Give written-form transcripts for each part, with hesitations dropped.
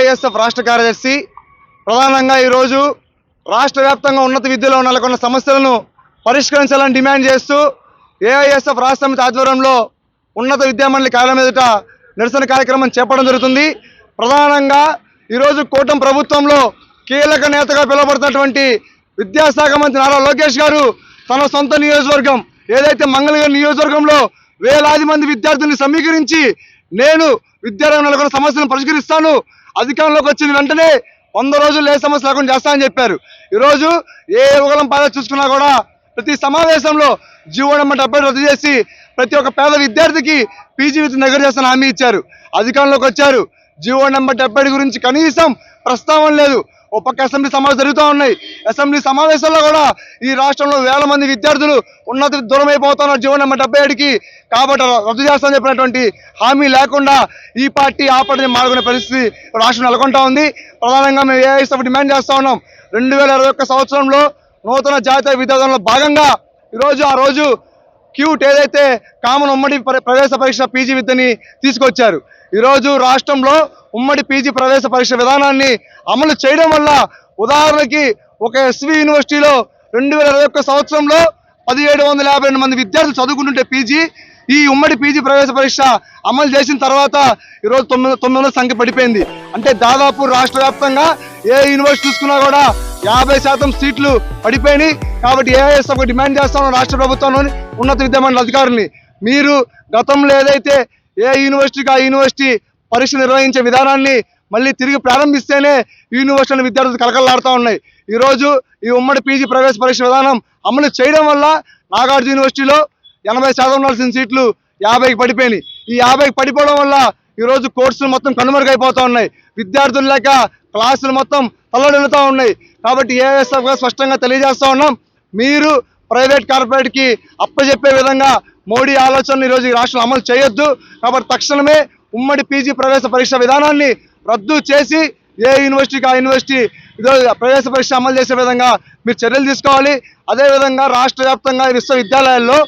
AISF రాష్ట్ర కార్యదర్శి ప్రధానంగా ఈరోజు రాష్ట్ర వ్యాప్తంగా ఉన్నత విద్యలో నెలకొన్న సమస్యలను పరిష్కరించాలని డిమాండ్ చేస్తూ ఏఐఎస్ఎఫ్ రాష్ట్ర సమితి ఆధ్వర్యంలో ఉన్నత విద్యామండలి కార్యాలయం ఎదుట నిరసన కార్యక్రమం చేపట్టడం జరుగుతుంది. ప్రధానంగా ఈరోజు కూటమి ప్రభుత్వంలో కీలక నేతగా పిలువబడుతున్నటువంటి విద్యాశాఖ మంత్రి నారా లోకేష్ గారు తన సొంత నియోజకవర్గం ఏదైతే మంగళగిరి నియోజకవర్గంలో వేలాది మంది విద్యార్థుల్ని సమీకరించి నేను విద్యారంగంలో నెలకొన్న సమస్యలను పరిష్కరిస్తాను, అధికారంలోకి వచ్చిన వెంటనే 100 రోజులు ఏ సమస్య లేకుండా చేస్తానని చెప్పారు. ఈరోజు ఏ యుగలం పాద చూసుకున్నా కూడా ప్రతి సమావేశంలో జీవో నెంబర్ 70 రద్దు చేసి ప్రతి ఒక్క పేద విద్యార్థికి పీజీ విద్య దగ్గర చేస్తానని హామీ ఇచ్చారు. అధికారంలోకి వచ్చారు, జీవో నెంబర్ 70 గురించి కనీసం ప్రస్తావన లేదు. ఓ పక్క అసెంబ్లీ సమావేశాలు జరుగుతూ ఉన్నాయి. అసెంబ్లీ సమావేశాల్లో కూడా ఈ రాష్ట్రంలో వేల మంది విద్యార్థులు ఉన్నత దూరం అయిపోతున్నారు జీవో నెంబర్ 77కి, కాబట్టి రద్దు చేస్తామని చెప్పినటువంటి హామీ లేకుండా ఈ పార్టీ ఆ పార్టీని మారుకునే పరిస్థితి రాష్ట్రం నెలకొంటా ఉంది. ప్రధానంగా మేము ఏఐఎస్ఎఫ్ డిమాండ్ చేస్తా ఉన్నాం. 2021 సంవత్సరంలో నూతన జాతీయ విధానంలో భాగంగా ఆ రోజు క్యూట్ ఏదైతే కామన్ ఉమ్మడి ప్రవేశ పరీక్ష పీజీ విద్యని తీసుకొచ్చారు. ఈరోజు రాష్ట్రంలో ఉమ్మడి పీజీ ప్రవేశ పరీక్ష విధానాన్ని అమలు చేయడం వల్ల ఉదాహరణకి ఒక ఎస్వి యూనివర్సిటీలో 2021 సంవత్సరంలో 1752 మంది విద్యార్థులు చదువుకుంటుంటే పీజీ, ఈ ఉమ్మడి పీజీ ప్రవేశ పరీక్ష అమలు చేసిన తర్వాత ఈరోజు 900 సంఖ్య పడిపోయింది. అంటే దాదాపు రాష్ట్ర వ్యాప్తంగా ఏ యూనివర్సిటీ చూసుకున్నా కూడా 50% సీట్లు పడిపోయినాయి. కాబట్టి ఏఐఎస్ఎఫ్ డిమాండ్ చేస్తాను రాష్ట్ర ప్రభుత్వంలోని ఉన్నత విద్యామండలి అధికారుల్ని, మీరు గతంలో ఏదైతే ఏ యూనివర్సిటీకి ఆ యూనివర్సిటీ పరీక్ష నిర్వహించే విధానాన్ని మళ్ళీ తిరిగి ప్రారంభిస్తేనే యూనివర్సిటీ విద్యార్థులు కలకలాడుతూ ఉన్నాయి. ఈరోజు ఈ ఉమ్మడి పీజీ ప్రవేశ పరీక్ష విధానం అమలు చేయడం వల్ల నాగార్జున యూనివర్సిటీలో 80% ఉండాల్సిన సీట్లు 50కి పడిపోయినాయి. ఈ 50కి పడిపోవడం వల్ల ఈరోజు కోర్సులు మొత్తం కనుమరుగైపోతూ ఉన్నాయి. విద్యార్థులు లేక క్లాసులు మొత్తం తల్లడిల్లుతూ ఉన్నాయి. కాబట్టి ఏఐఎస్ఎఫ్గా స్పష్టంగా తెలియజేస్తూ ఉన్నాం, మీరు ప్రైవేట్ కార్పొరేట్కి అప్పచెప్పే విధంగా మోడీ ఆలోచనలు ఈరోజు ఈ రాష్ట్రంలో అమలు చేయొద్దు. కాబట్టి తక్షణమే ఉమ్మడి పీజీ ప్రవేశ పరీక్ష విధానాన్ని రద్దు చేసి ఏ యూనివర్సిటీకి ఆ యూనివర్సిటీ ప్రవేశ పరీక్ష అమలు చేసే విధంగా మీరు చర్యలు తీసుకోవాలి. అదేవిధంగా రాష్ట్ర వ్యాప్తంగా విశ్వవిద్యాలయాల్లో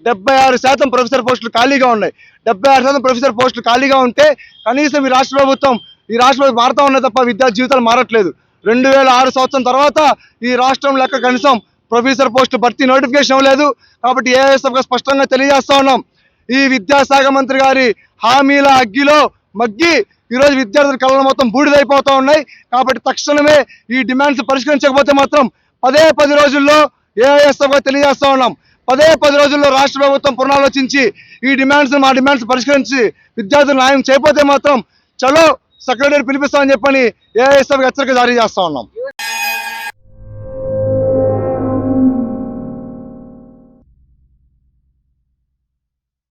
76% ప్రొఫెసర్ పోస్టులు ఖాళీగా ఉన్నాయి. 76% ప్రొఫెసర్ పోస్టులు ఖాళీగా ఉంటే కనీసం ఈ రాష్ట్ర ప్రభుత్వం మారుతా ఉన్నాయి తప్ప విద్యార్థి జీవితాలు మారట్లేదు. 2006 సంవత్సరం తర్వాత ఈ రాష్ట్రం లెక్క కనీసం ప్రొఫెసర్ పోస్టు భర్తీ నోటిఫికేషన్ ఇవ్వలేదు. కాబట్టి ఏఐఎస్ఎఫ్గా స్పష్టంగా తెలియజేస్తా ఉన్నాం, ఈ విద్యాశాఖ మంత్రి గారి హామీల అగ్గిలో మగ్గి ఈరోజు విద్యార్థుల కళలు మొత్తం బూడిదైపోతూ ఉన్నాయి. కాబట్టి తక్షణమే ఈ డిమాండ్స్ పరిష్కరించకపోతే మాత్రం 10 రోజుల్లో ఏఐఎస్ఎఫ్గా తెలియజేస్తా ఉన్నాం, 10 రోజుల్లో రాష్ట్ర ప్రభుత్వం పునరాలోచించి ఈ మా డిమాండ్స్ పరిష్కరించి విద్యార్థులు న్యాయం చేయకపోతే మాత్రం చలో సెక్రటరీ పిలిపిస్తామని చెప్పని ఏఐఎస్ఎఫ్గా హెచ్చరిక జారీ చేస్తా ఉన్నాం.